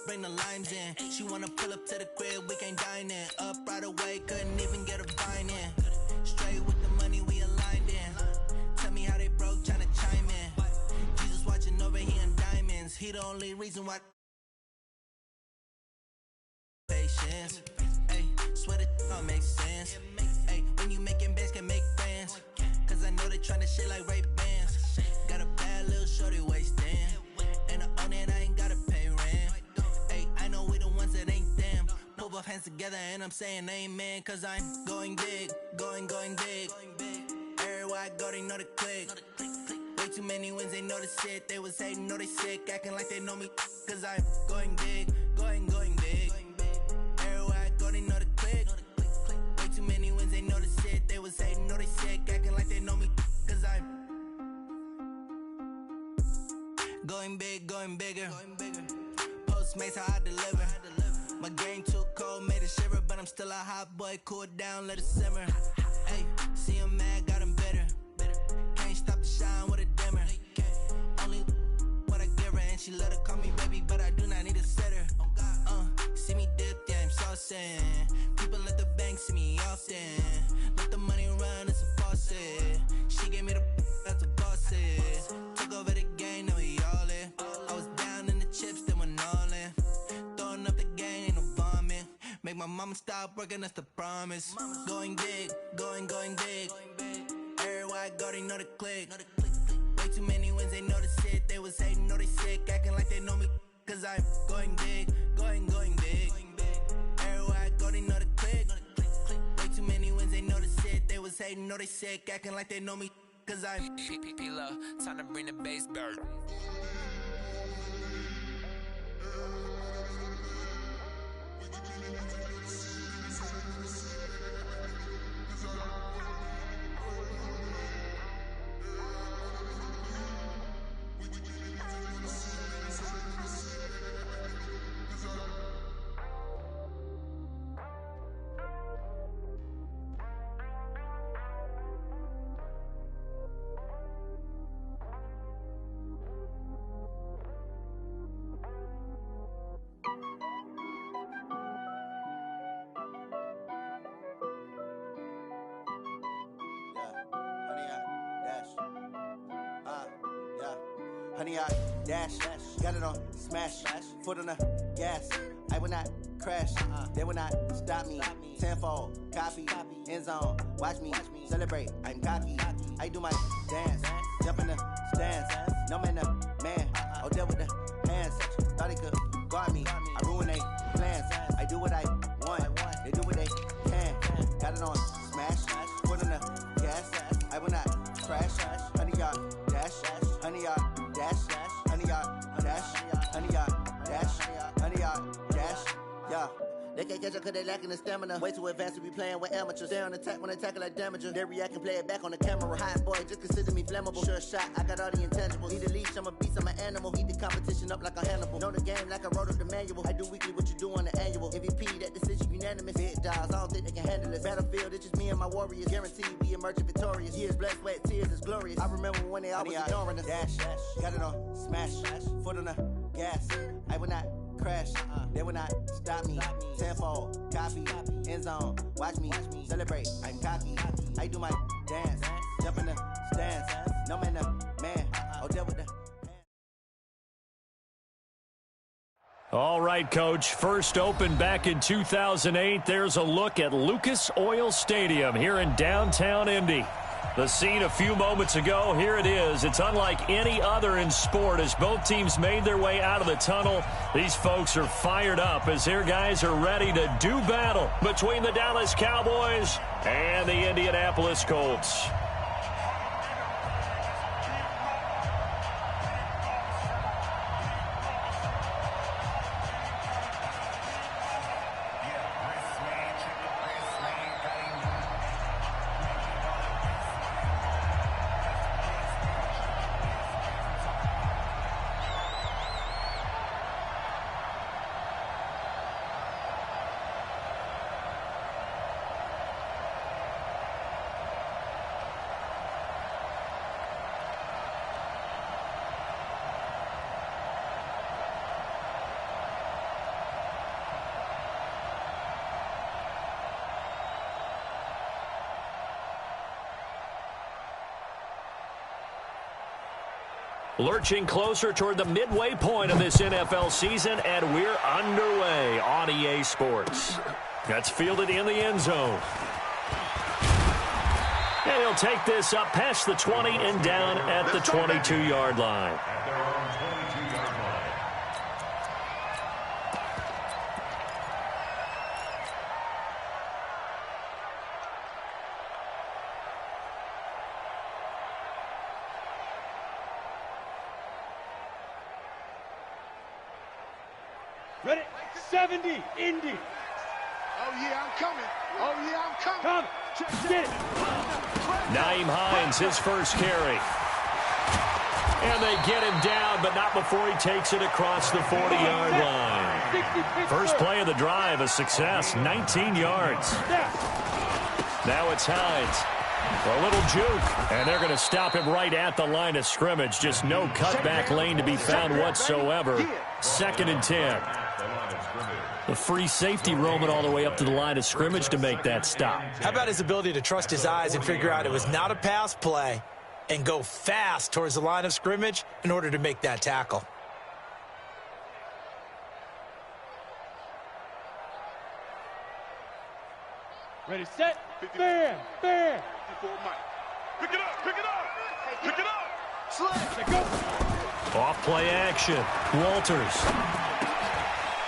bring the limes in. She wanna pull up to the crib, we can't dine in. Up right away, couldn't even get a vine in. Straight with the money, we aligned in. Tell me how they broke, tryna chime in. Jesus watching over, he in diamonds. He the only reason why. Patience, ayy, swear that don't make sense. Ayy, when you making bands, can make friends. Cause I know they tryna shit like Ray-Bans. Got a bad little shorty wasting. And I own it, I ain't gotta pay rent. Ayy, I know we the ones that ain't them. Pull both hands together and I'm saying amen. Cause I'm going big, going big. Everywhere I go, they know the click. Way too many wins, they know the shit. They was hating, know they sick, acting like they know me. Cause I'm going big, going big. Everywhere I go, they know the click. Way too many wins, they know the shit. They was hating, know they sick, acting like they know me. Cause I'm going big, going bigger. Postmates how I deliver. My game too cold, made it shiver. But I'm still a hot boy, cool it down, let it simmer. Hey, see him mad, got him bitter. Can't stop the shine with a dimmer. Only what I give her, and she let her call me baby, but I do not need a sitter. See me dip, yeah, I'm saucing. People at the bank see me often. Let the money run, it's a faucet. She gave me the that's a boss it. Took over the game, now we all in. I was down in the chips, then went all in. Throwing up the game, ain't no vomit. Make my mama stop working, that's the promise. Going big, going big. Everywhere I go, they know the click. Way too many wins, they know the shit. They was hating, know they sick, acting like they know me. Cause I'm going big, going big. Everywhere I go, they know the click. Way too many wins, they know the shit. They was hating, know they sick, acting like they know me. Cause I'm P-P-P-Love, time to bring the bass back. Honey, I dash, got it on smash, foot on the gas. I will not crash, they will not stop me. Tenfold, copy, end zone, watch me celebrate. I'm cocky, I do my dance, jump in the stands. No man, the man, oh deal with the hands. Thought he could guard me, I ruin they plans. I do what I want, they do what they can. Got it on smash, foot on the gas. I will not crash, honey, y'all dash, honey, y'all dash, honey, y'all dash, honey, y'all dash, honey, y'all dash, yeah. They can't catch up cause they lacking the stamina. Way too advanced to be playing with amateurs. They on attack when they tackle like damager. They react and play it back on the camera. Hot boy, just consider me flammable. Sure shot, I got all the intangibles. Need a leash, I'm a beast, I'm an animal. Heat the competition up like a Hannibal. Know the game like I wrote up the manual. I do weekly what you do on the annual. MVP, that decision unanimous. Big dogs, I don't think they can handle it. Battlefield, it's just me and my warriors. Guaranteed we emerging victorious. Years, blood, sweat, tears, is glorious. I remember when they always ignoring us. Dash, got it on smash, foot on the gas. I will not crash, they will not stop me. Tenfold, copy, end zone, watch me celebrate. I'm cocky, I do my dance, jump in the stands. No man, the man, oh deal with the. All right, Coach. First opened back in 2008. There's a look at Lucas Oil Stadium here in downtown Indy. The scene a few moments ago, here it is. It's unlike any other in sport as both teams made their way out of the tunnel. These folks are fired up as their guys are ready to do battle between the Dallas Cowboys and the Indianapolis Colts. Lurching closer toward the midway point of this NFL season, and we're underway on EA Sports. That's fielded in the end zone. And he'll take this up past the 20 and down at the 22-yard line. Ready? 70, Indy. Oh, yeah, I'm coming. Oh, yeah, I'm coming. Come. Get it. Naeem Hines, his first carry. And they get him down, but not before he takes it across the 40-yard line. First play of the drive, a success, 19 yards. Now it's Hines. A little juke, and they're going to stop him right at the line of scrimmage. Just no cutback lane to be found whatsoever. 2nd and 10. The free safety roaming all the way up to the line of scrimmage to make that stop. How about his ability to trust his eyes and figure out it was not a pass play and go fast towards the line of scrimmage in order to make that tackle. Ready, set, bam, bam. 54 Mike. Pick it up, pick it up, pick it up. Slip. Go. Off play action. Walters.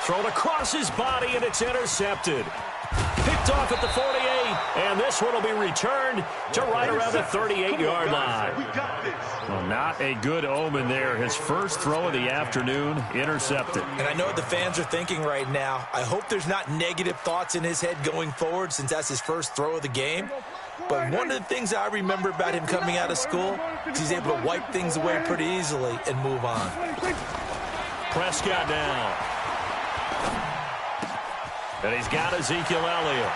Thrown across his body, and it's intercepted. Picked off at the 48, and this one will be returned to right around the 38-yard line. We got this. Well, not a good omen there. His first throw of the afternoon, intercepted. And I know what the fans are thinking right now. I hope there's not negative thoughts in his head going forward since that's his first throw of the game. But one of the things I remember about him coming out of school is he's able to wipe things away pretty easily and move on. Prescott now. And he's got Ezekiel Elliott.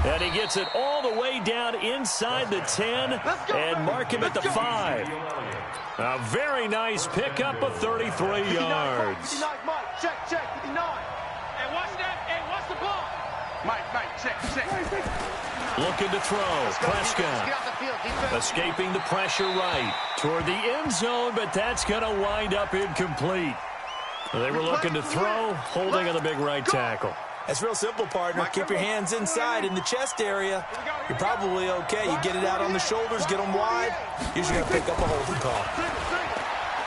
And he gets it all the way down inside the 10 and mark him at the 5. A very nice pickup of 33 yards. Mike, check, 59. Hey, watch that. Hey, watch the ball. Mike, check. Looking to throw. Prescott escaping the pressure right toward the end zone, but that's going to wind up incomplete. They were looking to throw, holding on the big right tackle. That's real simple, partner. Keep your hands inside in the chest area. You're probably okay. You get it out on the shoulders, get them wide. Usually going to pick up a holding call.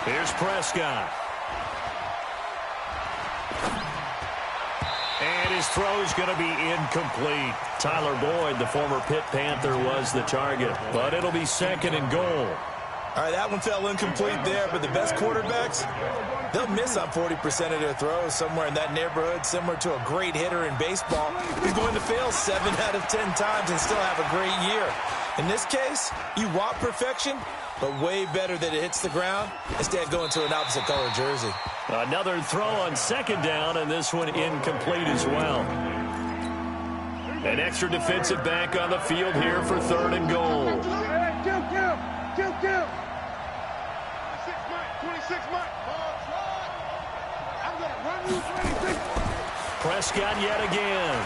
Here's Prescott. And his throw's going to be incomplete. Tyler Boyd, the former Pitt Panther, was the target. But it'll be 2nd and goal. All right, that one fell incomplete there, but the best quarterbacks, they'll miss on 40% of their throws, somewhere in that neighborhood, similar to a great hitter in baseball who's going to fail 7 out of 10 times and still have a great year. In this case, you want perfection, but way better that it hits the ground instead of going to an opposite color jersey. Another throw on 2nd down, and this one incomplete as well. An extra defensive back on the field here for 3rd and goal. Kill. 26 Mike. I'm going to run you 26. Prescott yet again.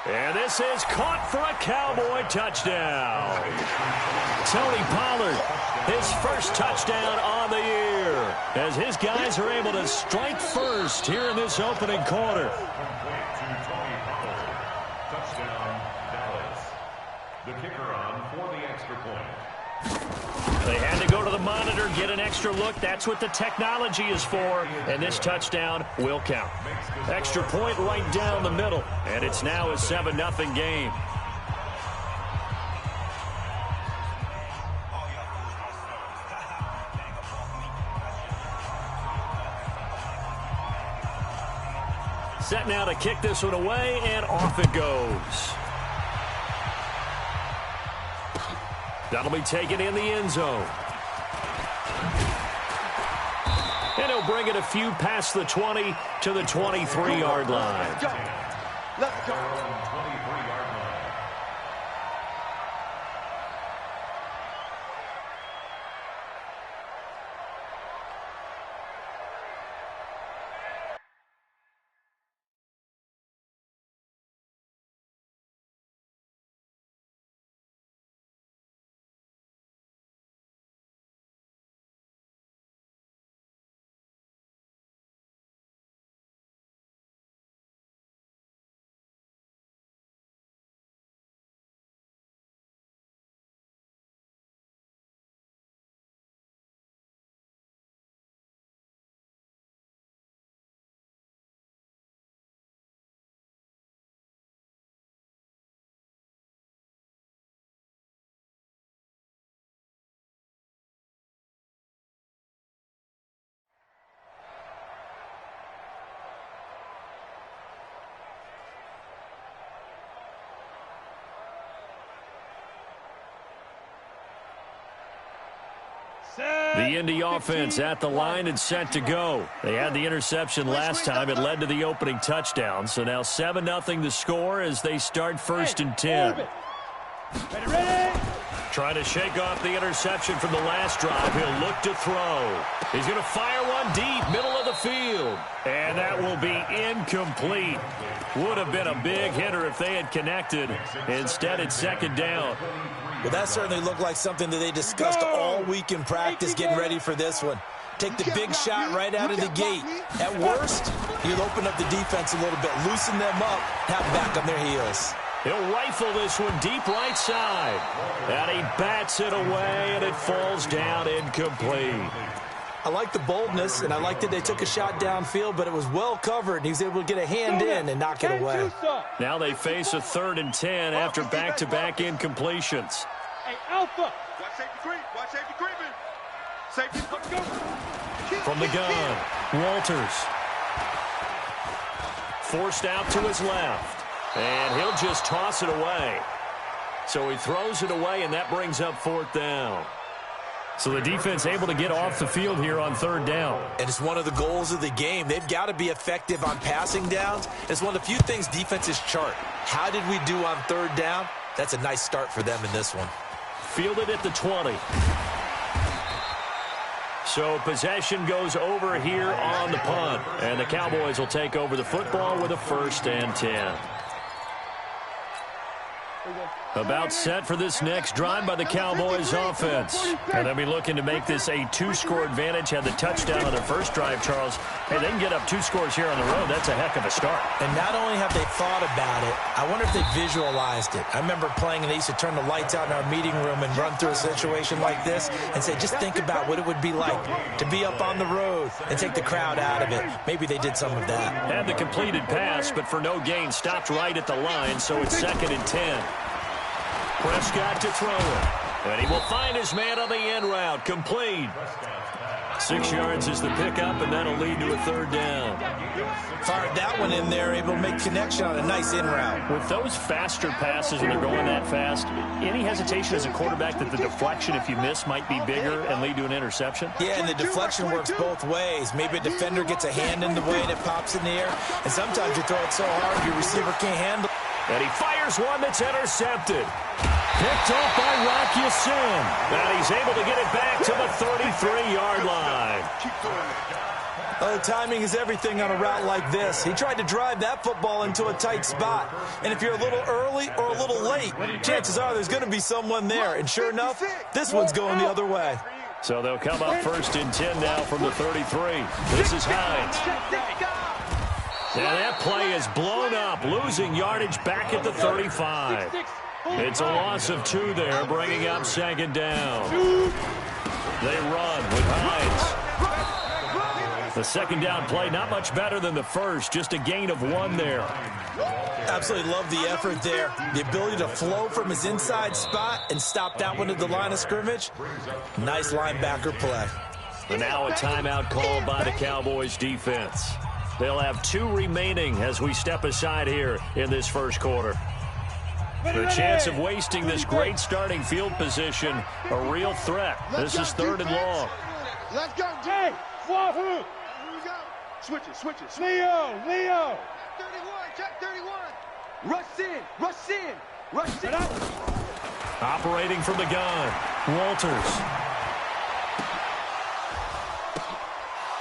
And this is caught for a Cowboy touchdown. Tony Pollard, his first touchdown on the year, as his guys are able to strike first here in this opening quarter. Touchdown, Dallas. The kicker on for the extra point. They had to go to the monitor, get an extra look. That's what the technology is for, and this touchdown will count. Extra point right down the middle, and it's now a 7-0 game. Set now to kick this one away, and off it goes. That'll be taken in the end zone. And he'll bring it a few past the 20 to the 23-yard line. Let's go. The Indy offense at the line and set to go. They had the interception last time. It led to the opening touchdown. So now 7-0 the score as they start 1st and 10. Ready? Trying to shake off the interception from the last drive. He'll look to throw. He's going to fire one deep, middle of the field. And that will be incomplete. Would have been a big hitter if they had connected. Instead, it's 2nd down. Well, that certainly looked like something that they discussed all week in practice, getting ready for this one. Take the big shot right out of the gate. At worst, you'll open up the defense a little bit, loosen them up, have them back on their heels. He'll rifle this one deep right side. And he bats it away, and it falls down incomplete. I like the boldness, and I like that they took a shot downfield, but it was well covered, and he was able to get a hand in and knock it away. Now they face a 3rd and 10 after back-to-back incompletions. Hey, Alpha. Watch safety creep. Watch safety creeping. Safety, go. From the gun, Walters. Forced out to his left. And he'll just toss it away. So he throws it away, and that brings up 4th down. So the defense able to get off the field here on 3rd down. And it's one of the goals of the game. They've got to be effective on passing downs. It's one of the few things defenses chart. How did we do on 3rd down? That's a nice start for them in this one. Fielded at the 20. So possession goes over here on the punt. And the Cowboys will take over the football with a 1st and 10. About set for this next drive by the Cowboys offense. And they'll be looking to make this a 2-score advantage. Had the touchdown on their first drive, Charles. Hey, they can get up 2 scores here on the road. That's a heck of a start. And not only have they thought about it, I wonder if they visualized it. I remember playing, and they used to turn the lights out in our meeting room and run through a situation like this and say, just think about what it would be like to be up on the road and take the crowd out of it. Maybe they did some of that. Had the completed pass, but for no gain, stopped right at the line, so it's 2nd and 10. Prescott to throw it. And he will find his man on the end route. Complete. 6 yards is the pickup, and that'll lead to a 3rd down. Fired that one in there, able to make connection on a nice in route. With those faster passes when they're going that fast, any hesitation as a quarterback that the deflection, if you miss, might be bigger and lead to an interception? Yeah, and the deflection works both ways. Maybe a defender gets a hand in the way and it pops in the air. And sometimes you throw it so hard your receiver can't handle it. And he fires one that's intercepted. Picked off by Rock Ya-Sin. And he's able to get it back to the 33-yard line. Oh, timing is everything on a route like this. He tried to drive that football into a tight spot. And if you're a little early or a little late, chances are there's going to be someone there. And sure enough, this one's going the other way. So they'll come up 1st and 10 now from the 33. This is Hines. And that play is blown up, losing yardage back at the 35. It's a loss of 2 there, bringing up 2nd down. They run with Hines. The 2nd down play, not much better than the first, just a gain of 1 there. Absolutely love the effort there. The ability to flow from his inside spot and stop that one at the line of scrimmage. Nice linebacker play. And now a timeout called by the Cowboys defense. They'll have 2 remaining as we step aside here in this first quarter. The chance of wasting this great starting field position, a real threat. This is 3rd and long. Let's go, Jay. Wahoo. Here we go. Switch it. Leo. 31, check 31. Rush in. Operating from the gun, Walters.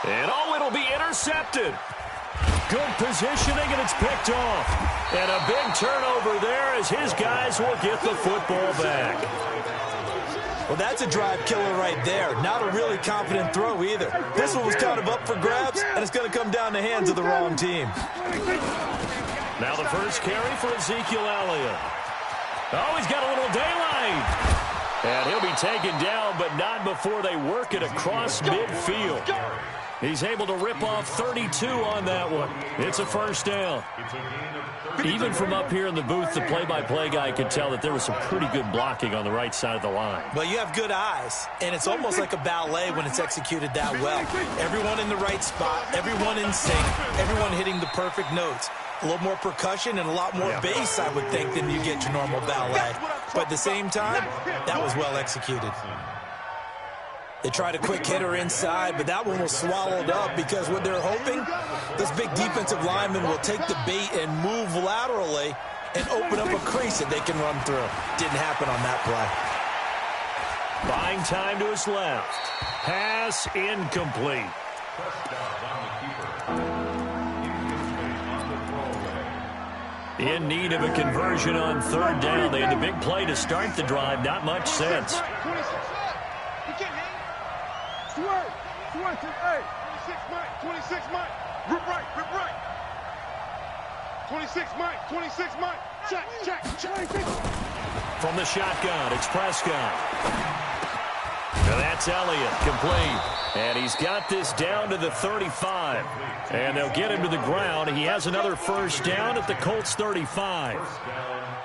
And it'll be intercepted. Good positioning, and it's picked off. And a big turnover there as his guys will get the football back. Well, that's a drive killer right there. Not a really confident throw either. This one was kind of up for grabs, and it's going to come down the hands of the wrong team. Now the first carry for Ezekiel Elliott. Oh, he's got a little daylight. And he'll be taken down, but not before they work it across midfield. He's able to rip off 32 on that one. It's a 1st down. Even from up here in the booth, the play-by-play guy could tell that there was some pretty good blocking on the right side of the line. Well, you have good eyes, and it's almost like a ballet when it's executed that well. Everyone in the right spot, everyone in sync, everyone hitting the perfect notes. A little more percussion and a lot more bass, I would think, than you get your normal ballet. But at the same time, that was well executed. They tried a quick hitter inside, but that one was swallowed up because what they're hoping, this big defensive lineman will take the bait and move laterally and open up a crease that they can run through. Didn't happen on that play. Buying time to his left. Pass incomplete. In need of a conversion on third down. They had a big play to start the drive. Not much sense. 26 Mike. Rip right. 26 Mike. Check. From the shotgun, it's Prescott. And that's Elliott, complete. And he's got this down to the 35. And they'll get him to the ground. He has another first down at the Colts 35.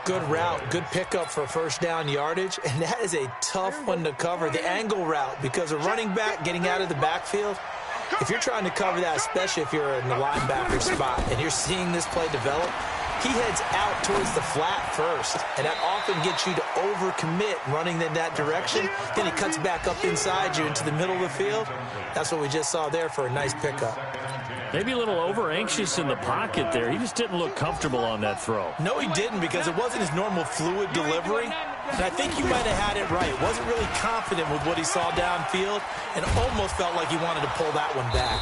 Good route, good pickup for first down yardage, and that is a tough one to cover, the angle route, because a running back getting out of the backfield, if you're trying to cover that, especially if you're in the linebacker spot and you're seeing this play develop, he heads out towards the flat first, and that often gets you to overcommit running in that direction. Then he cuts back up inside you into the middle of the field. That's what we just saw there for a nice pickup. Maybe a little over-anxious in the pocket there. He just didn't look comfortable on that throw. No, he didn't, because it wasn't his normal fluid delivery. And I think you might have had it right. Wasn't really confident with what he saw downfield and almost felt like he wanted to pull that one back.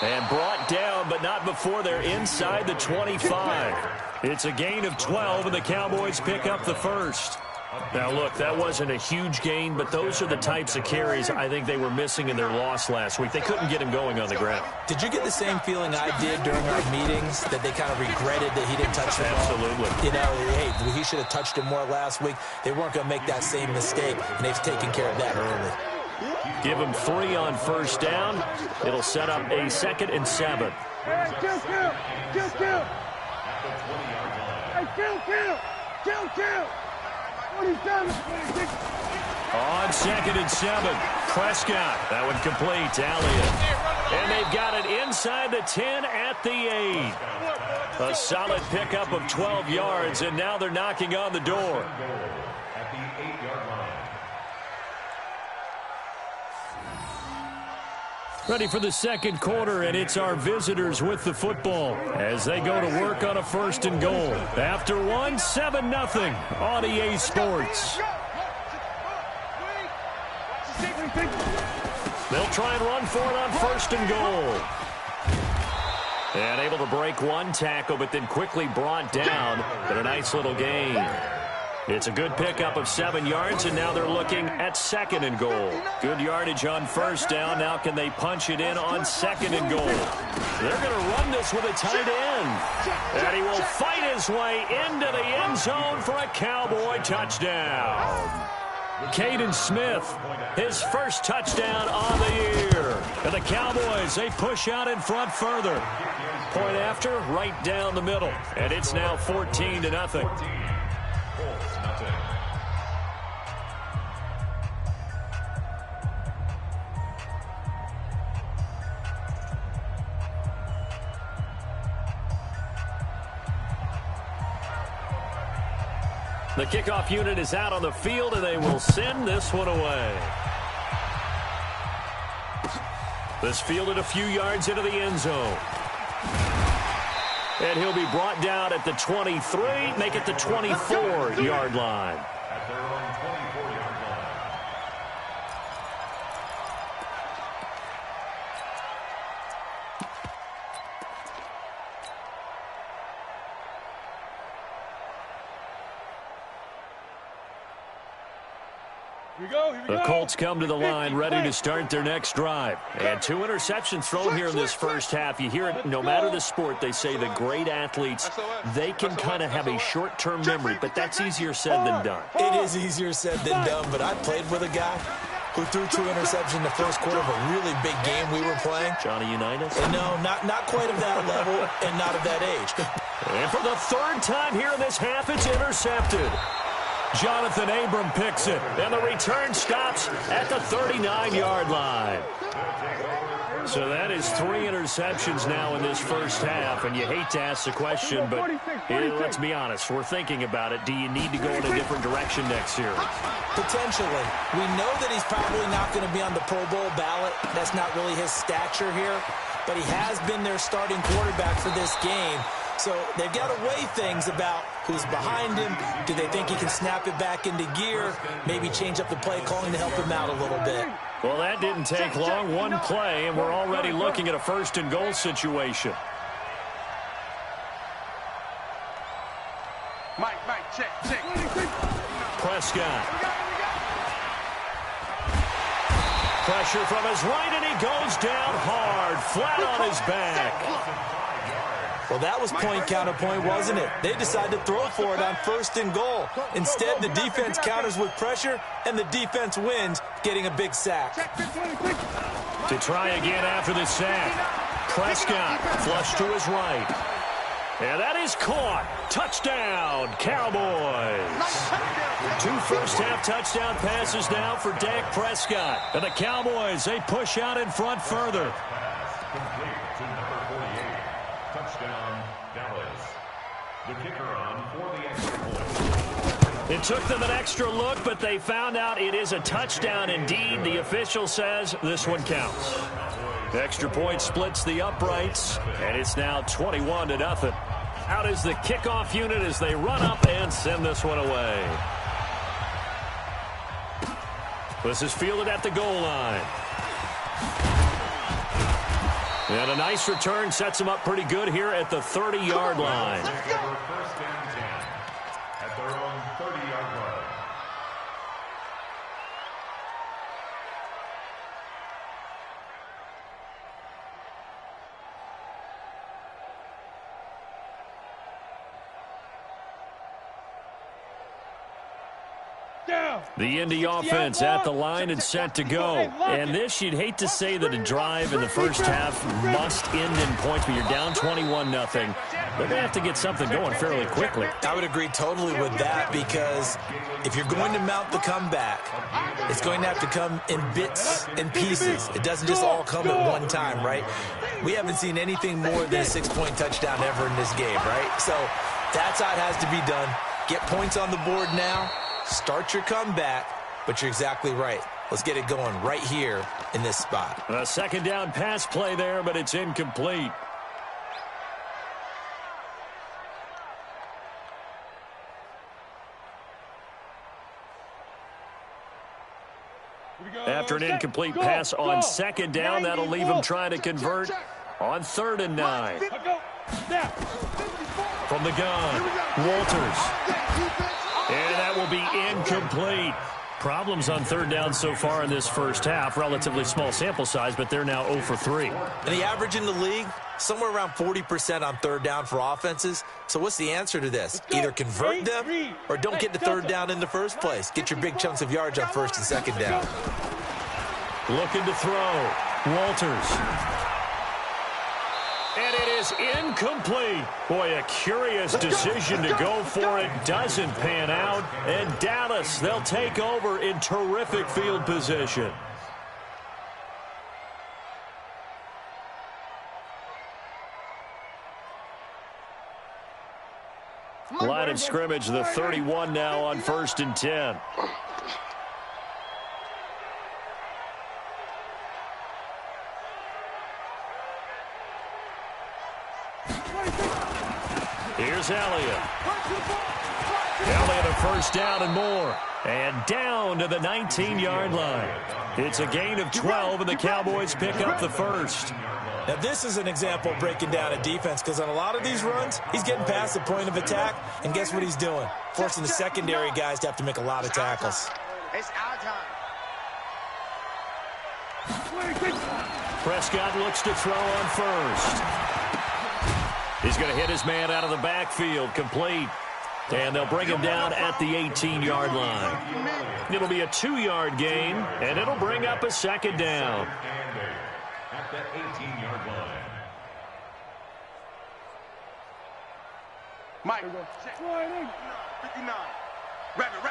And brought down, but not before they're inside the 25. It's a gain of 12, and the Cowboys pick up the first. Now, look, that wasn't a huge gain, but those are the types of carries I think they were missing in their loss last week. They couldn't get him going on the ground. Did you get the same feeling I did during our meetings, that they kind of regretted that he didn't touch the ball? Absolutely. You know, hey, he should have touched it more last week. They weren't going to make that same mistake, and they've taken care of that early. Give him 3 on first down. It'll set up a 2nd and 7. Kill. On 2nd and 7, Prescott. That one complete to Elliott. And they've got it inside the 10 at the 8. A solid pickup of 12 yards, and now they're knocking on the door. At the 8-yard line. Ready for the second quarter, and it's our visitors with the football as they go to work on a 1st and goal. After 1, 7-0 on EA Sports. They'll try and run for it on 1st and goal. And able to break one tackle, but then quickly brought down. But a nice little gain. It's a good pickup of 7 yards, and now they're looking at 2nd and goal. Good yardage on first down. Now can they punch it in on 2nd and goal? They're going to run this with a tight end. And he will fight his way into the end zone for a Cowboy touchdown. Caden Smith, his first touchdown on the year. And the Cowboys, they push out in front further. Point after, right down the middle. And it's now 14-0. The kickoff unit is out on the field, and they will send this one away. This fielded a few yards into the end zone. And he'll be brought down at the 23, make it the 24-yard line. At their own 24-yard line. The Colts come to the line ready to start their next drive. And 2 interceptions thrown here in this first half. You hear it, no matter the sport, they say the great athletes, they can kind of have a short-term memory, but that's easier said than done. It is easier said than done, but I played with a guy who threw 2 interceptions in the first quarter of a really big game we were playing. Johnny Unitas? No, not quite of that level and not of that age. And for the 3rd time here in this half, it's intercepted. Jonathan Abram picks it, and the return stops at the 39-yard line. So that is 3 interceptions now in this first half, and you hate to ask the question, but let's be honest, we're thinking about it. Do you need to go in a different direction next year? Potentially. We know that he's probably not going to be on the Pro Bowl ballot. That's not really his stature here, but he has been their starting quarterback for this game. So they've got to weigh things about who's behind him. Do they think he can snap it back into gear? Maybe change up the play calling to help him out a little bit. Well, that didn't take long. One play, and we're already looking at a first-and-goal situation. Mike, check. Prescott. Pressure from his right, and he goes down hard, flat on his back. Well, that was point counterpoint, wasn't it? They decided to throw for it on first and goal. Instead, the defense counters with pressure, and the defense wins, getting a big sack. To try again after the sack. Prescott flush to his right. And that is caught. Touchdown, Cowboys. 2 first-half touchdown passes now for Dak Prescott. And the Cowboys, they push out in front further. Complete to number 48. Touchdown, Dallas. The kicker on for the extra point. It took them an extra look, but they found out it is a touchdown indeed. The official says this one counts. Extra point splits the uprights, and it's now 21-0. Out is the kickoff unit as they run up and send this one away. This is fielded at the goal line. And a nice return sets them up pretty good here at the 30-yard line. First and 10 at their own 30-yard line. The Indy offense at the line and set to go. And this, you'd hate to say that a drive in the first half must end in points, but you're down 21-0. They're going to have to get something going fairly quickly. I would agree totally with that, because if you're going to mount the comeback, it's going to have to come in bits and pieces. It doesn't just all come at one time, right? We haven't seen anything more than a 6-point touchdown ever in this game, right? So that's how it has to be done. Get points on the board now. Start your comeback, but you're exactly right. Let's get it going right here in this spot. A second down pass play there, but it's incomplete. After an incomplete pass on second down, that'll leave him trying to convert on 3rd and 9. From the gun, Walters. And that will be incomplete. Problems on 3rd down so far in this first half. Relatively small sample size, but they're now 0 for 3. And the average in the league, somewhere around 40% on 3rd down for offenses. So what's the answer to this? Either convert them or don't get to 3rd down in the first place. Get your big chunks of yards on 1st and 2nd down. Looking to throw. Walters. And it is incomplete. Boy, a curious decision to go for it. Doesn't pan out. And Dallas, they'll take over in terrific field position. Line of scrimmage, the 31 now on 1st and 10. Here's Elliott. Elliott a first down and more. And down to the 19-yard line. It's a gain of 12, and the Cowboys pick up the first. Now, this is an example of breaking down a defense, because on a lot of these runs, he's getting past the point of attack, and guess what he's doing? Forcing the secondary guys to have to make a lot of tackles. It's our time. Prescott looks to throw on first. He's going to hit his man out of the backfield, complete. And they'll bring him down at the 18-yard line. It'll be a 2-yard gain, and it'll bring up a second down. At the 18-yard line. Mike, 59. Rabbit.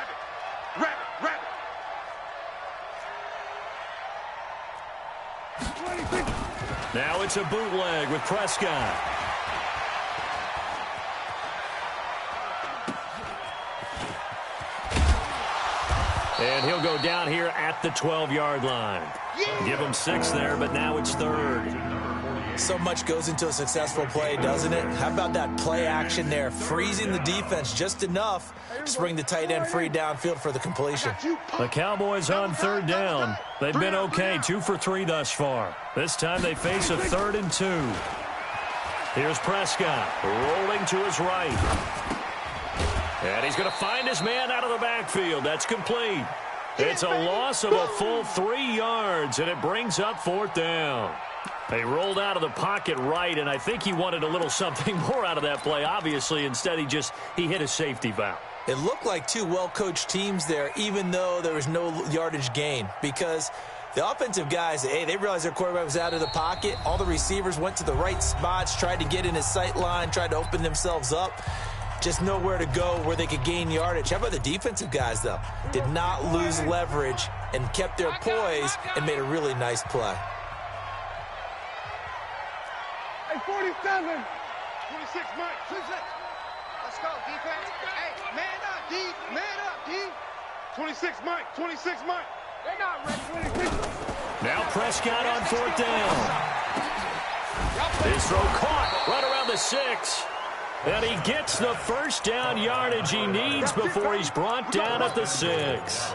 Now it's a bootleg with Prescott. And he'll go down here at the 12-yard line. Give him 6 there, but now it's 3rd. So much goes into a successful play, doesn't it? How about that play action there, freezing the defense just enough to bring the tight end free downfield for the completion. The Cowboys on 3rd down. They've been okay, 2 for 3 thus far. This time they face a 3rd and 2. Here's Prescott rolling to his right. And he's going to find his man out of the backfield. That's complete. It's a loss of a full 3 yards, and it brings up 4th down. They rolled out of the pocket right, and I think he wanted a little something more out of that play, obviously. Instead, he hit a safety valve. It looked like 2 well-coached teams there, even though there was no yardage gain, because the offensive guys, hey, they realized their quarterback was out of the pocket. All the receivers went to the right spots, tried to get in his sight line, tried to open themselves up. Just nowhere to go where they could gain yardage. How about the defensive guys, though? Did not lose leverage and kept their poise and made a really nice play. Hey, 47. 26, Mike. 26. Let's go, defense. Hey, man up, D. Man up, D. 26, Mike. 26, Mike. They're not ready. 26. Now Prescott on 4th down. His throw caught right around the 6. And he gets the 1st down yardage he needs before he's brought down at the 6.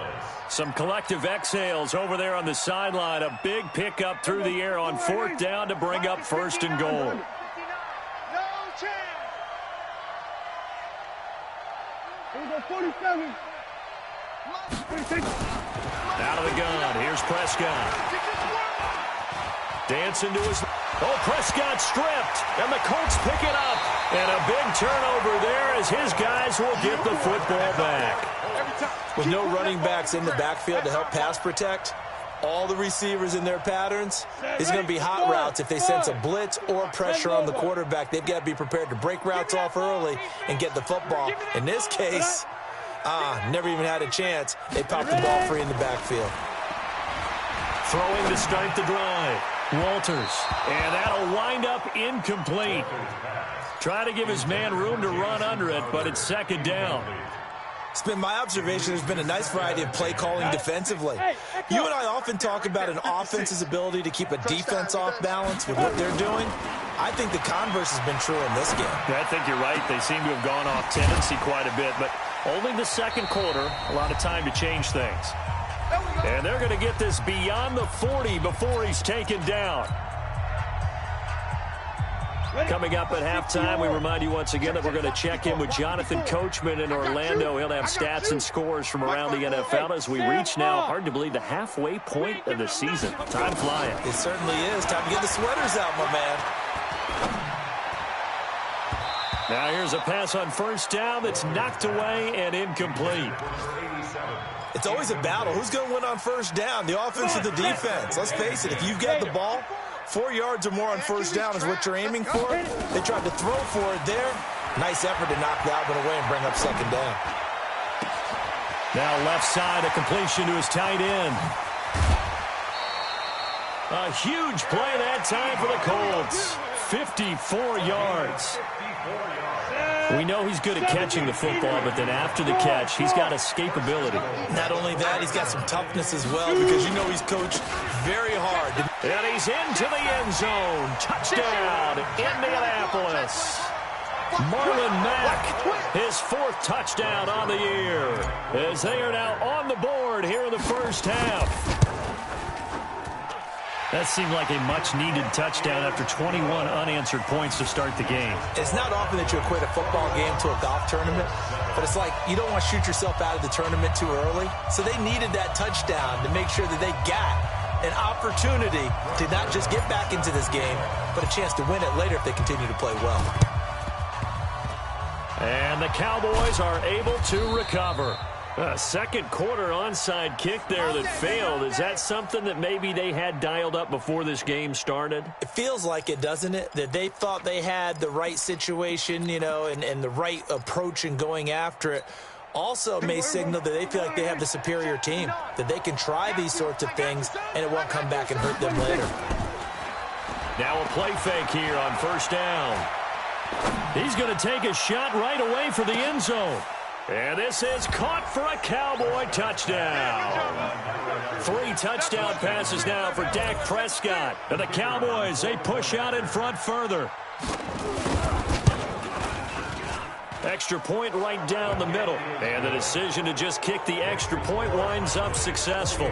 Some collective exhales over there on the sideline. A big pickup through the air on 4th down to bring up 1st and goal. No chance. Here we go, 47. 26. Out of the gun. Here's Prescott. Dancing to his... Oh, Prescott stripped, and the Colts pick it up. And a big turnover there as his guys will get the football back. With no running backs in the backfield to help pass protect, all the receivers in their patterns, it's going to be hot routes if they sense a blitz or pressure on the quarterback. They've got to be prepared to break routes off early and get the football. In this case, never even had a chance. They popped the ball free in the backfield. Throwing to start the drive. Walters, and that'll wind up incomplete. Try to give his man room to run under it, but it's 2nd down. It's been my observation there's been a nice variety of play calling defensively. You and I often talk about an offense's ability to keep a defense off balance with what they're doing. I think the converse has been true in this game. I think you're right. They seem to have gone off tendency quite a bit, but only the 2nd quarter, a lot of time to change things. And they're going to get this beyond the 40 before he's taken down. Coming up at halftime, we remind you once again that we're going to check in with Jonathan Coachman in Orlando. He'll have stats and scores from around the NFL as we reach now, hard to believe, the halfway point of the season. Time flying. It certainly is. Time to get the sweaters out, my man. Now here's a pass on 1st down that's knocked away and incomplete. It's always a battle. Who's going to win on 1st down, the offense or the defense? Let's face it, if you've got the ball, 4 yards or more on 1st down is what you're aiming for. They tried to throw for it there. Nice effort to knock that one away and bring up 2nd down. Now left side, a completion to his tight end. A huge play that time for the Colts. 54 yards. We know he's good at catching the football, but then after the catch, he's got escapability. Not only that, he's got some toughness as well, because you know he's coached very hard. And he's into the end zone. Touchdown, Indianapolis. Marlon Mack, his 4th touchdown on the year, as they are now on the board here in the 1st half. That seemed like a much-needed touchdown after 21 unanswered points to start the game. It's not often that you equate a football game to a golf tournament, but it's like you don't want to shoot yourself out of the tournament too early. So they needed that touchdown to make sure that they got an opportunity to not just get back into this game, but a chance to win it later if they continue to play well. And the Cowboys are able to recover. A 2nd quarter onside kick there that failed. Is that something that maybe they had dialed up before this game started? It feels like it, doesn't it? That they thought they had the right situation, you know, and the right approach in going after it. Also may signal that they feel like they have the superior team, that they can try these sorts of things and it won't come back and hurt them later. Now a play fake here on first down. He's going to take a shot right away for the end zone. And this is caught for a Cowboy touchdown. 3 touchdown passes now for Dak Prescott. And the Cowboys, they push out in front further. Extra point right down the middle. And the decision to just kick the extra point winds up successful.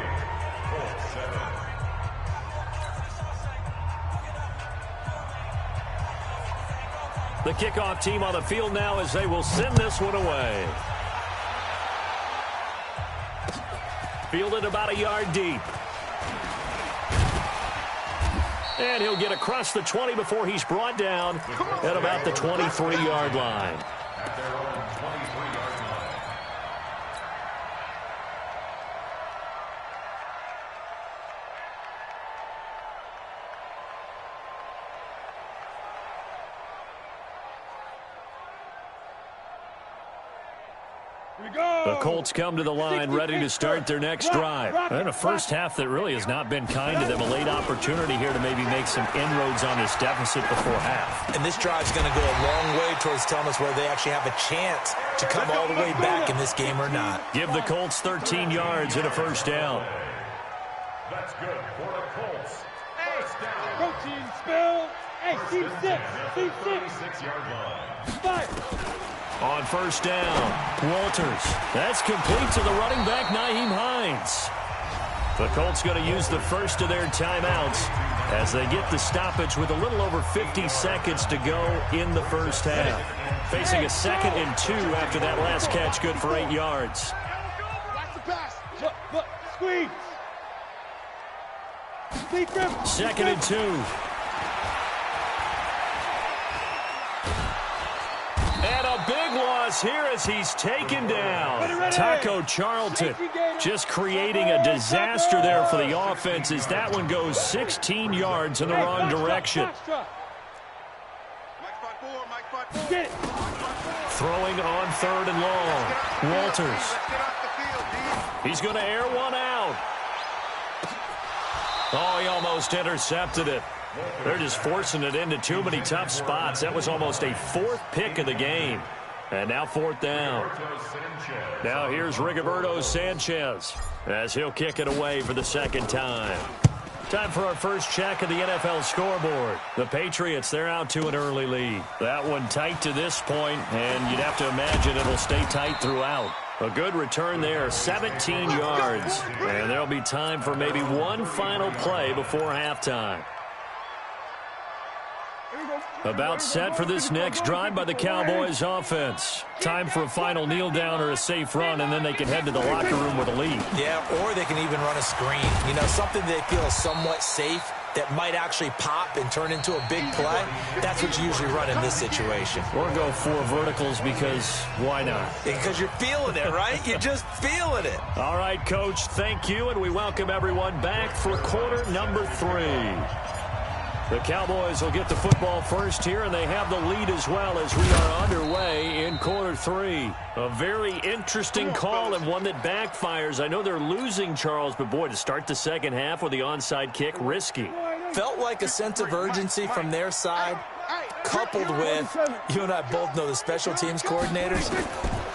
The kickoff team on the field now as they will send this one away. Fielded about a yard deep. And he'll get across the 20 before he's brought down at about the 23-yard line. At their own 23-yard line. The Colts come to the line ready to start their next drive. And a first half that really has not been kind to them. A late opportunity here to maybe make some inroads on this deficit before half. And this drive's going to go a long way towards telling us whether they actually have a chance to come all the way back in this game or not. Give the Colts 13 yards and a first down. That's good for the Colts. First down. Protein spill. Hey, keep 6. Keep 6. 36-yard line. 5. On first down, Walters. That's complete to the running back, Nyheim Hines. The Colts going to use the first of their timeouts as they get the stoppage with a little over 50 seconds to go in the first half. Facing a 2nd and 2 after that last catch, good for 8 yards. Watch the pass. Squeeze. 2nd and 2. And a big loss here as he's taken down. Taco Charlton just creating a disaster there for the offense as that one goes 16 yards in the wrong direction. Throwing on 3rd and long. Walters. He's going to air one out. Oh, he almost intercepted it. They're just forcing it into too many tough spots. That was almost a 4th pick of the game. And now 4th down. Now here's Rigoberto Sanchez as he'll kick it away for the 2nd time. Time for our first check of the NFL scoreboard. The Patriots, they're out to an early lead. That one tight to this point, and you'd have to imagine it'll stay tight throughout. A good return there, 17 yards. And there'll be time for maybe one final play before halftime. About set for this next drive by the Cowboys offense. Time for a final kneel down or a safe run, and then they can head to the locker room with a lead. Yeah, or they can even run a screen. You know, something they feel somewhat safe that might actually pop and turn into a big play. That's what you usually run in this situation. Or go 4 verticals because why not? Because you're feeling it, right? You're just feeling it. All right, Coach, thank you, and we welcome everyone back for quarter number 3. The Cowboys will get the football first here, and they have the lead as well as we are underway in quarter 3. A very interesting call and one that backfires. I know they're losing, Charles, but boy, to start the second half with the onside kick, risky. Felt like a sense of urgency from their side, coupled with, you and I both know the special teams coordinators,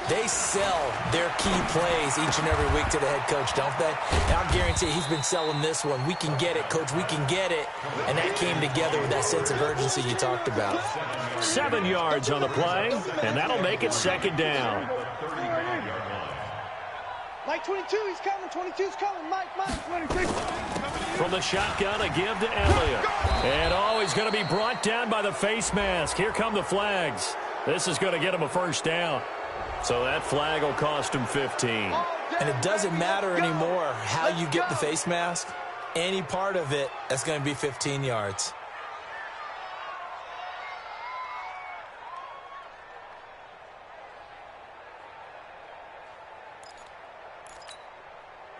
they sell their key plays each and every week to the head coach, don't they? And I'll guarantee he's been selling this one. We can get it, Coach. We can get it. And that came together with that sense of urgency you talked about. 7 yards on the play, and that'll make it 2nd down. Mike 22, he's coming. 22's coming. Mike, 26. From the shotgun, a give to Elliott. And oh, he's going to be brought down by the face mask. Here come the flags. This is going to get him a first down. So that flag will cost him 15. And it doesn't matter anymore how you get the face mask. Any part of it, that's going to be 15 yards.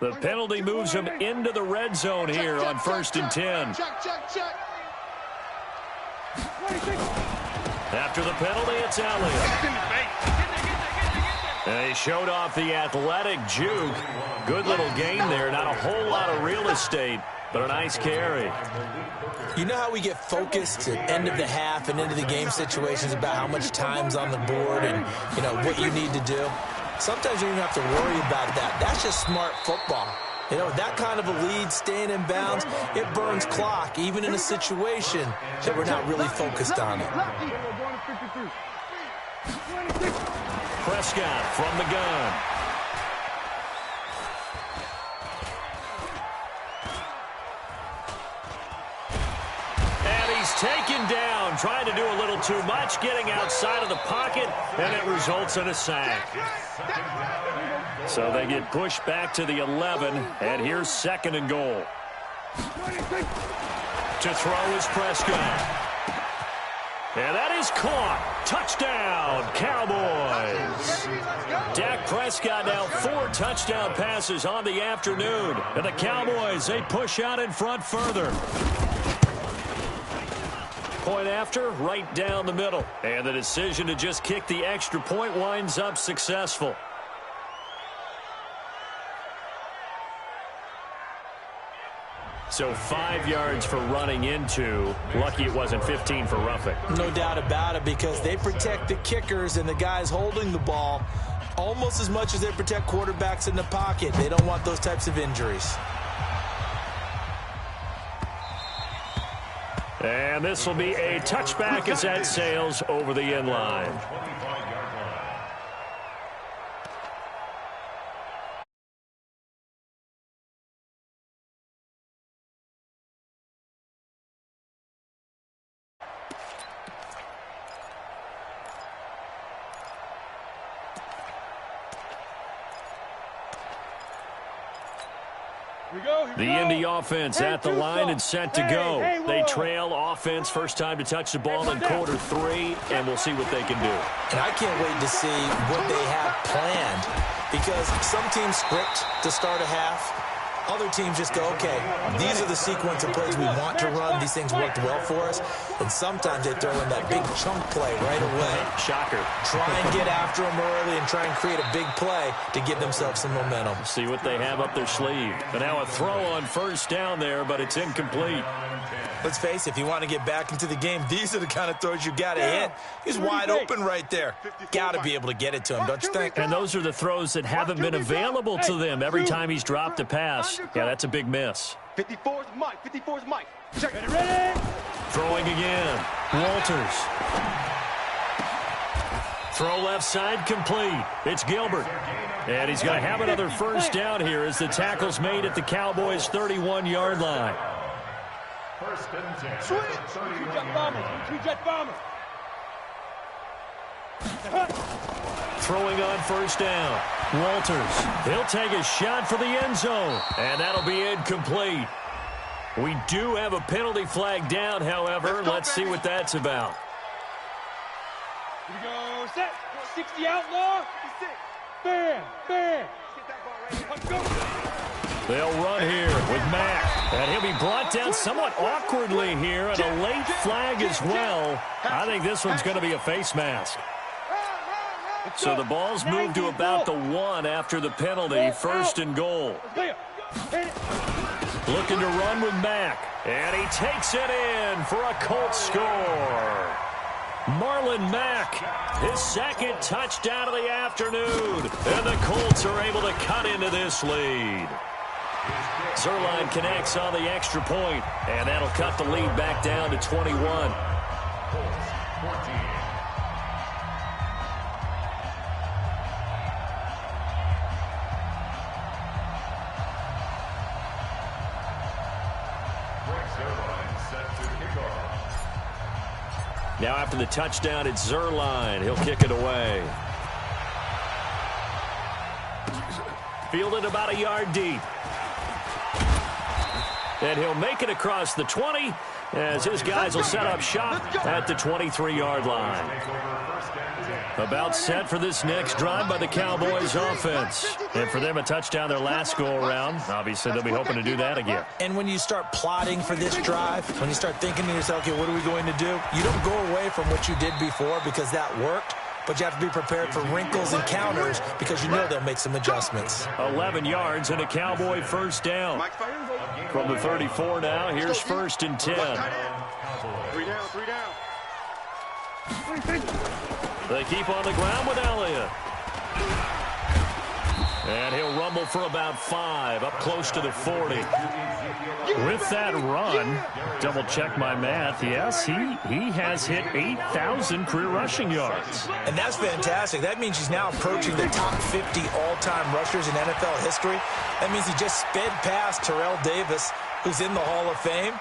The penalty moves him into the red zone here on 1st and 10. After the penalty, it's Elliott. And he showed off the athletic juke. Good little game there. Not a whole lot of real estate. but a nice carry. You know how we get focused at end of the half and into the game situations about how much time's on the board and, you know, what you need to do? Sometimes you don't even have to worry about that. That's just smart football. You know, with that kind of a lead, staying in bounds, it burns clock, even in a situation that we're not really focused on it. Prescott from the gun. And he's taken down, trying to do a little too much, getting outside of the pocket, and it results in a sack. So they get pushed back to the 11, and here's 2nd and goal. To throw is Prescott. And that is caught. Touchdown, Cowboys. Dak Prescott now 4 touchdown passes on the afternoon. And the Cowboys, they push out in front further. Point after, right down the middle. And the decision to just kick the extra point winds up successful. So 5 yards for running into. Lucky it wasn't 15 for roughing. No doubt about it, because they protect the kickers and the guys holding the ball almost as much as they protect quarterbacks in the pocket. They don't want those types of injuries. And this will be a touchback as that sails over the end line. The Indy offense at the line and set to go. They trail offense, first time to touch the ball in quarter 3, and we'll see what they can do. And I can't wait to see what they have planned, because some teams script to start a half. Other teams just go, okay, these are the sequence of plays we want to run. These things worked well for us. And sometimes they throw in that big chunk play right away. Shocker. Try and get after them early and try and create a big play to give themselves some momentum. See what they have up their sleeve. But now a throw on first down there, but it's incomplete. Let's face it, if you want to get back into the game, these are the kind of throws you got to hit. He's wide open right there. Got to be able to get it to him, don't you think? And those are the throws that haven't been available to them every time he's dropped a pass. Yeah, that's a big miss. 54's Mike. 54's Mike. Check it. Ready? Throwing again. Walters. Throw left side complete. It's Gilbert. And he's going to have another first down here as the tackle's made at the Cowboys' 31-yard line. First and 10. Switch. Two-jet bombers. Two-jet bombers. Throwing on first down. Walters. He'll take a shot for the end zone. And that'll be incomplete. We do have a penalty flag down, however. Let's see what that's about. Here we go. Set. 60 outlaw. 56. Bam. Bam. Let's go. They'll run here with Mack. And he'll be brought down somewhat awkwardly here. And a late flag as well. I think this one's going to be a face mask. So the ball's moved to about the 1 after the penalty. First and goal. Looking to run with Mack. And he takes it in for a Colts score. Marlon Mack, his second touchdown of the afternoon. And the Colts are able to cut into this lead. Zerline connects on the extra point, and that'll cut the lead back down to 21. Now after the touchdown, it's Zerline. He'll kick it away. Fielded about a yard deep. And he'll make it across the 20 as his guys will set up shop at the 23-yard line. About set for this next drive by the Cowboys offense. And for them, a touchdown their last go-around. Obviously, they'll be hoping to do that again. And when you start plotting for this drive, when you start thinking to yourself, okay, what are we going to do? You don't go away from what you did before because that worked. But you have to be prepared for wrinkles and counters because you know they'll make some adjustments. 11 yards and a Cowboy first down. From the 34 now, here's 1st and 10. 3 down, 3 down. They keep on the ground with Elliott. And he'll rumble for about 5, up close to the 40. With that run, double check my math, yes, he has hit 8,000 career rushing yards. And that's fantastic. That means he's now approaching the top 50 all-time rushers in NFL history. That means he just sped past Terrell Davis, who's in the Hall of Fame.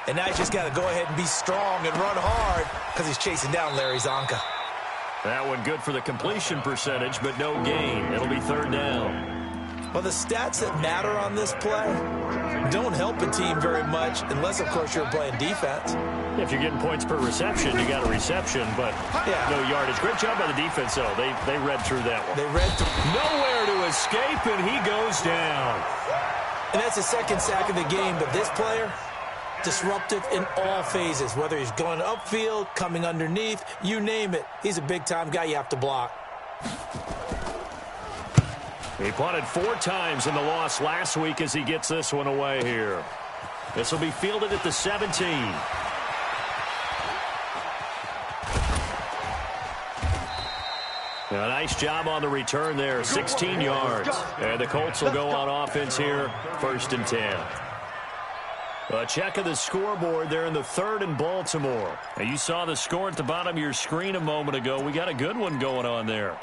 And now he's just got to go ahead and be strong and run hard because he's chasing down Larry Zonka. That one good for the completion percentage, but no gain. It'll be 3rd down. Well, the stats that matter on this play don't help a team very much unless, of course, you're playing defense. If you're getting points per reception, you got a reception, but no yardage. Great job by the defense, though. They read through that one. They read through. Nowhere to escape, and he goes down. And that's the 2nd sack of the game, but this player, disruptive in all phases, whether he's going upfield, coming underneath, you name it. He's a big-time guy you have to block. He punted 4 times in the loss last week as he gets this one away here. This will be fielded at the 17. A nice job on the return there, 16 yards. And the Colts will go on offense here, 1st and 10. A check of the scoreboard there in the 3rd in Baltimore. And you saw the score at the bottom of your screen a moment ago. We got a good one going on there.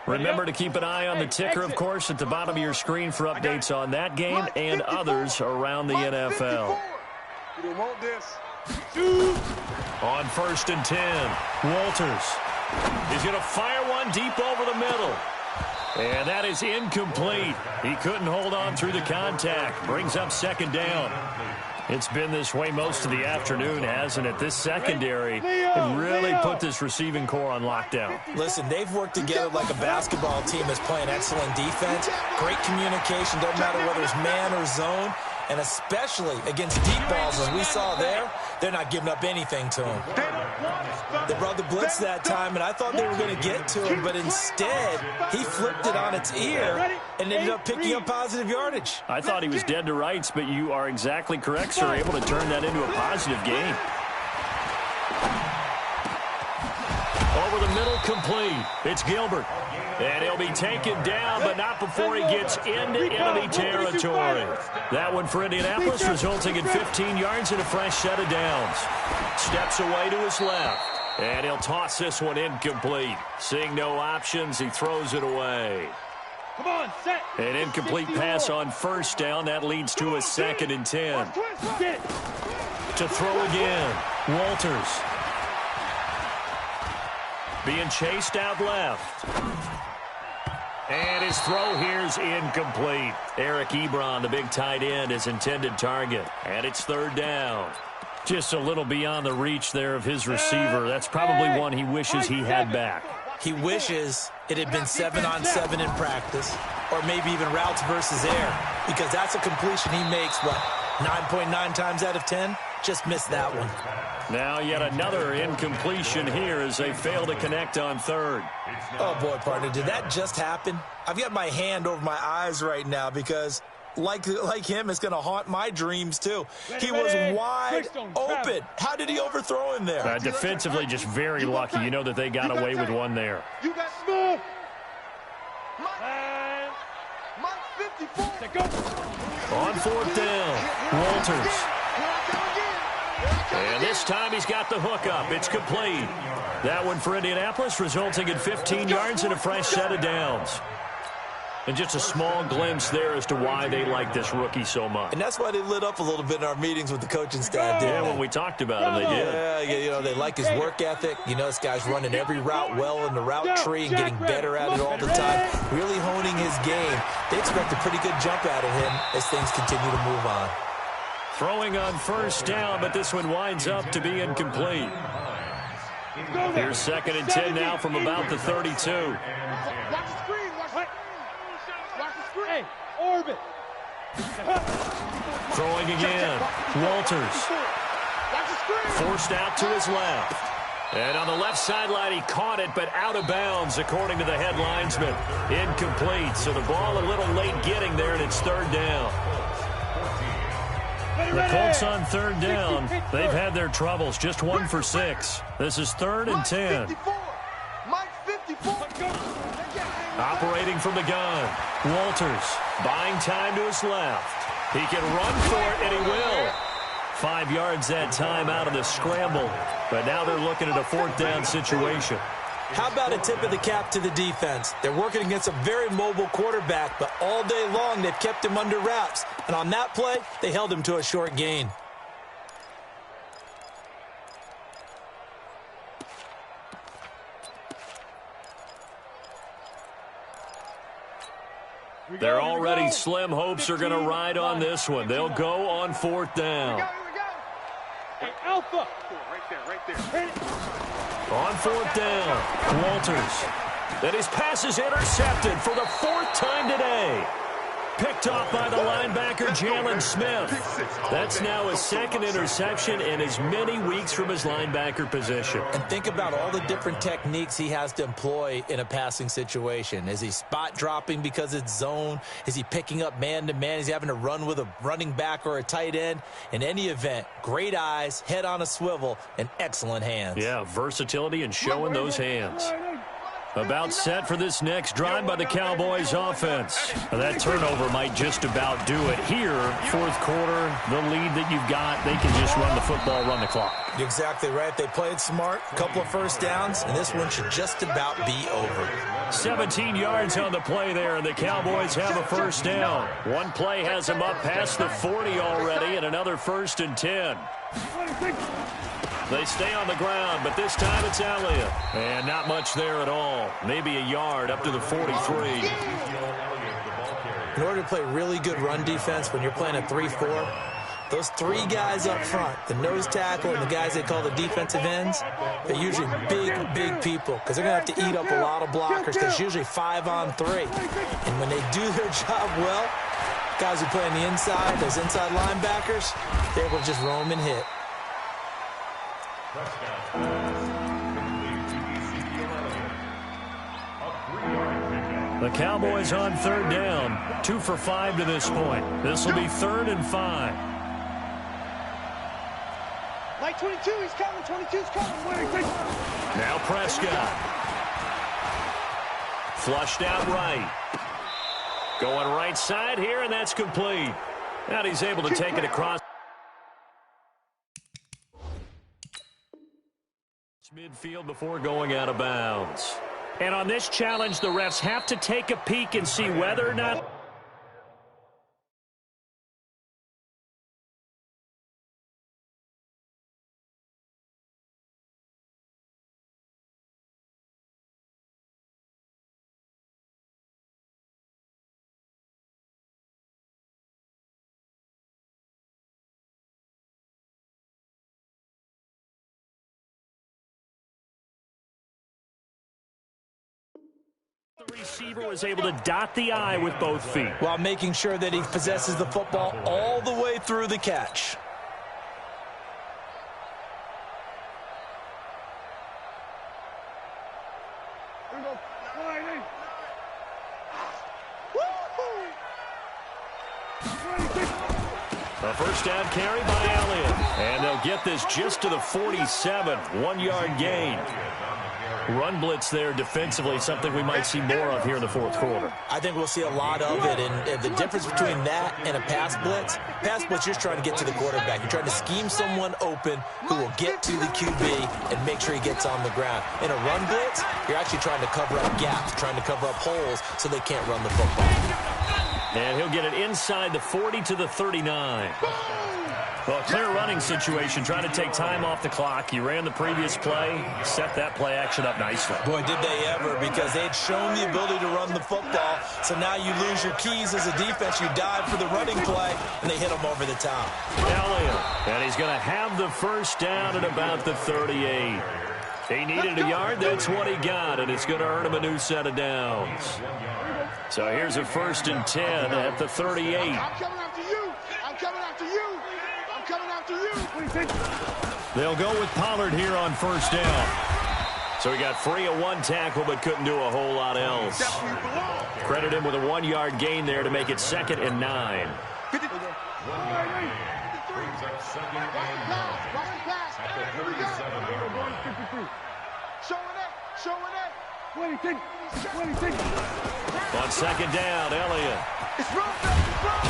Remember to keep an eye on the ticker, of course, at the bottom of your screen for updates on that game and others around the NFL. You don't want this. On 1st and 10, Walters. He's going to fire one deep over the middle. And that is incomplete. He couldn't hold on through the contact. Brings up 2nd down. It's been this way most of the afternoon, hasn't it? This secondary have really put this receiving core on lockdown. Listen, they've worked together like a basketball team that's playing excellent defense. Great communication, doesn't matter whether it's man or zone. And especially against deep balls, as we saw there, they're not giving up anything to him. They brought the blitz that time, and I thought they were going to get to him, but instead, he flipped it on its ear and ended up picking up positive yardage. I thought he was dead to rights, but you are exactly correct, sir, able to turn that into a positive gain. Over the middle, complete. It's Gilbert. And he'll be taken down, but not before he gets into enemy territory. That one for Indianapolis, resulting in 15 yards and a fresh set of downs. Steps away to his left, and he'll toss this one incomplete. Seeing no options, he throws it away. Come on, set. An incomplete pass on 1st down. That leads to a 2nd and 10. To throw again, Walters. Being chased out left. And his throw here's incomplete. Eric Ebron, the big tight end, his intended target. And it's 3rd down. Just a little beyond the reach there of his receiver. That's probably one he wishes he had back. He wishes it had been 7-on-7 in practice, or maybe even routes versus air, because that's a completion he makes, what, 9.9 times out of 10? Just missed that one. Now yet another incompletion here as they fail to connect on 3rd. Oh, boy, partner, did that just happen? I've got my hand over my eyes right now because, like him, it's going to haunt my dreams, too. He was wide open. How did he overthrow him there? Defensively, just very lucky. You know that they got away with one there. You got smooth. Mike 54. On 4th down, Walters. And this time he's got the hook up. It's complete. That one for Indianapolis, resulting in 15 yards and a fresh set of downs. And just a small glimpse there as to why they like this rookie so much. And that's why they lit up a little bit in our meetings with the coaching staff. Yeah, when we talked about him, they did. Yeah, you know, they like his work ethic. You know, this guy's running every route well in the route tree and getting better at it all the time. Really honing his game. They expect a pretty good jump out of him as things continue to move on. Throwing on 1st down, but this one winds up to be incomplete. Here's 2nd and 10 now from about the 32. Watch the screen. Watch the screen. Orbit. Throwing again. Walters. Forced out to his left. And on the left sideline, he caught it, but out of bounds, according to the head linesman. Incomplete. So the ball a little late getting there, and it's 3rd down. The Colts on third down. They've had their troubles. Just 1 for 6. This is 3rd and 10. Operating from the gun. Walters buying time to his left. He can run for it, and he will. 5 yards that time out of the scramble. But now they're looking at a 4th down situation. How about a tip of the cap to the defense? They're working against a very mobile quarterback, but all day long they've kept him under wraps. And on that play, they held him to a short gain. They're already slim hopes are going to ride on this one. They'll go on 4th down. Hey, Alpha. Right there. On 4th down, Walters. And his pass is intercepted for the 4th time today. Picked off by the linebacker, Jalen Smith. That's now his 2nd interception in as many weeks from his linebacker position. And think about all the different techniques he has to employ in a passing situation. Is he spot dropping because it's zone? Is he picking up man-to-man? Is he having to run with a running back or a tight end? In any event, great eyes, head on a swivel, and excellent hands. Yeah, versatility and showing those hands. About set for this next drive by the Cowboys offense. That turnover might just about do it here. 4th quarter, the lead that you've got, they can just run the football, run the clock. You're exactly right. They played smart, a couple of 1st downs, and this one should just about be over. 17 yards on the play there, and the Cowboys have a 1st down. One play has them up past the 40 already, and another 1st and 10. They stay on the ground, but this time it's Elliott. And not much there at all. Maybe a yard up to the 43. In order to play really good run defense when you're playing a 3-4, those 3 guys up front, the nose tackle and the guys they call the defensive ends, they're usually big people because they're going to have to eat up a lot of blockers because it's usually 5 on 3. And when they do their job well, guys who play on the inside, those inside linebackers, they're able to just roam and hit. The Cowboys on 3rd down. 2 for 5 to this point. This will be 3rd and 5. Mike 22, he's coming. 22's coming. Now Prescott. Flushed out right. Going right side here, and that's complete. And he's able to take it across midfield before going out of bounds. And on this challenge, the refs have to take a peek and see whether or not the receiver was able to dot the I with both feet, while making sure that he possesses the football all the way through the catch. A 1st down carry by Elliott. And they'll get this just to the 47. 1-yard gain. Run blitz there defensively, something we might see more of here in the 4th quarter. I think we'll see a lot of it, and the difference between that and a pass blitz, you're just trying to get to the quarterback. You're trying to scheme someone open who will get to the QB and make sure he gets on the ground. In a run blitz, you're actually trying to cover up gaps, trying to cover up holes so they can't run the football. And he'll get it inside the 40 to the 39. Well, a clear running situation, trying to take time off the clock. He ran the previous play, set that play action up nicely. Boy, did they ever, because they'd shown the ability to run the football. So now you lose your keys as a defense. You dive for the running play, and they hit him over the top. Elliott, and he's going to have the 1st down at about the 38. He needed a yard. That's what he got, and it's going to earn him a new set of downs. So here's a 1st and 10 at the 38. I'm coming after you. I'm coming after you. I'm coming after you. They'll go with Pollard here on 1st down. So he got free of 1 tackle but couldn't do a whole lot else. Credit him with a 1-yard gain there to make it 2nd and 9. Second and 9. At the 37-yard line. Showing it. 26. On second down, Elliott. It's wrong, it's wrong.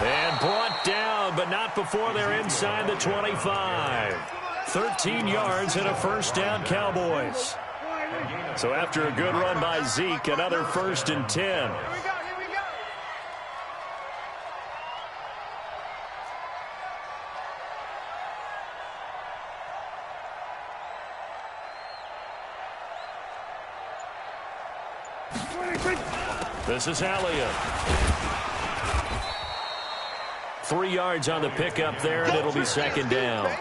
And brought down, but not before they're inside the 25. 13 yards and a first down, Cowboys. So after a good run by Zeke, another 1st and 10. Here we go. 26. This is Elliott. 3 yards on the pickup there, and it'll be second down.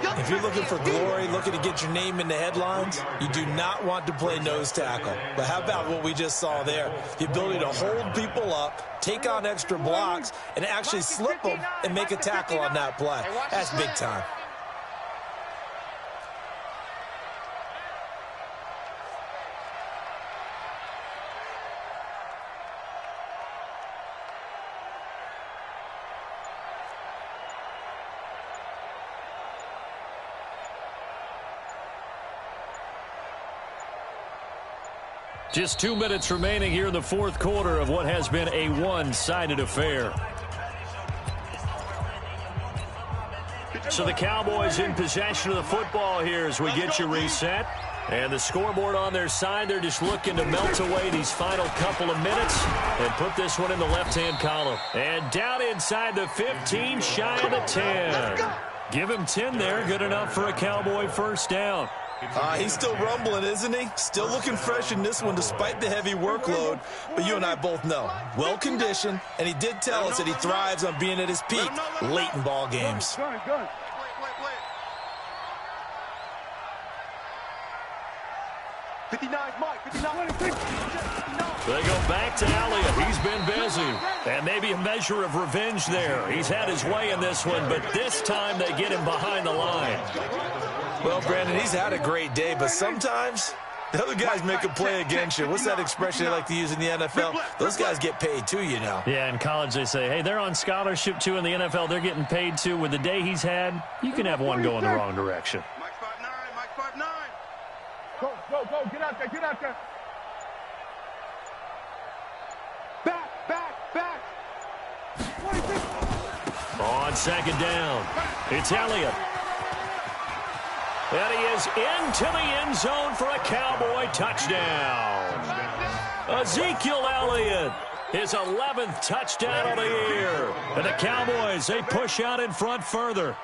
If you're looking for glory, looking to get your name in the headlines, you do not want to play nose tackle. But how about what we just saw there? The ability to hold people up, take on extra blocks, and actually slip them and make a tackle on that play. That's big time. Just 2 minutes remaining here in the fourth quarter of what has been a one-sided affair. So the Cowboys in possession of the football here as we get you reset. And the scoreboard on their side, they're just looking to melt away these final couple of minutes and put this one in the left-hand column. And down inside the 15, shy of the 10. Give him 10 there, good enough for a Cowboy first down. He's still rumbling, isn't he? Still looking fresh in this one despite the heavy workload. But you and I both know, well-conditioned, and he did tell us that he thrives on being at his peak late in ball games. Wait. 59, Mike, 59. 26. They go back to Elliott. He's been busy. And maybe a measure of revenge there. He's had his way in this one, but this time they get him behind the line. Well, Brandon, he's had a great day, but sometimes the other guys make a play against you. What's that expression they like to use in the NFL? Those guys get paid too, you know. Yeah, in college they say, hey, they're on scholarship too. In the NFL, they're getting paid too. With the day he's had, you can have one go in the wrong direction. Mike 5'9", Mike 5'9". Go, get out there. Back. 26. On second down, it's Elliott. And he is into the end zone for a Cowboy touchdown. Ezekiel Elliott, his 11th touchdown of the year. And the Cowboys, they push out in front further.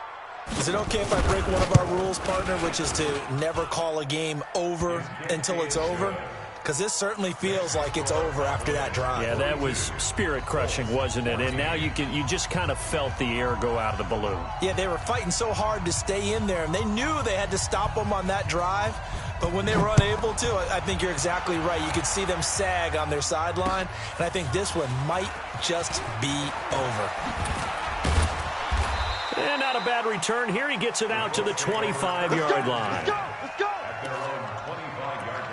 Is it okay if I break one of our rules, partner, which is to never call a game over until it's over? Because this certainly feels like it's over after that drive. Yeah, that was spirit-crushing, wasn't it? And now you just kind of felt the air go out of the balloon. Yeah, they were fighting so hard to stay in there, and they knew they had to stop them on that drive. But when they were unable to, I think you're exactly right. You could see them sag on their sideline, and I think this one might just be over. And not a bad return here. He gets it out to the 25-yard line. Let's go. At their own 25-yard line.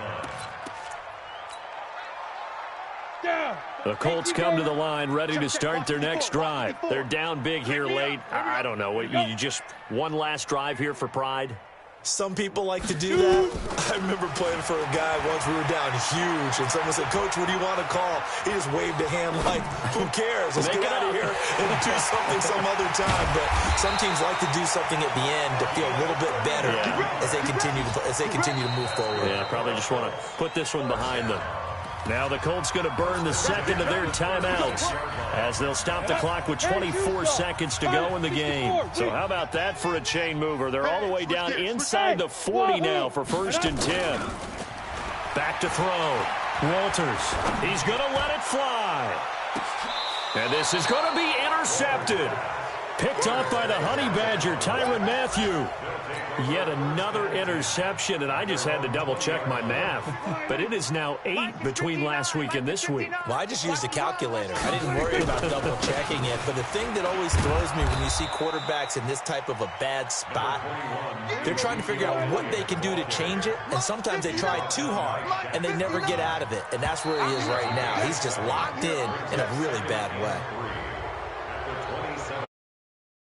The Colts come to the line ready to start their next drive. They're down big here late. I don't know. You just one last drive here for pride? Some people like to do that. I remember playing for a guy once. We were down huge, and someone said, Coach, what do you want to call? He just waved a hand like, who cares? Let's get out of here and do something some other time. But some teams like to do something at the end to feel a little bit better as they continue to move forward. Yeah, probably just want to put this one behind them. Now the Colts going to burn the second of their timeouts as they'll stop the clock with 24 seconds to go in the game. So how about that for a chain mover? They're all the way down inside the 40 now for 1st and 10. Back to throw. Walters. He's going to let it fly. And this is going to be intercepted. Picked up by the Honey Badger, Tyrann Mathieu. Yet another interception, and I just had to double-check my math. But it is now 8 between last week and this week. Well, I just used a calculator. I didn't worry about double-checking it. But the thing that always throws me when you see quarterbacks in this type of a bad spot, they're trying to figure out what they can do to change it, and sometimes they try too hard, and they never get out of it. And that's where he is right now. He's just locked in a really bad way.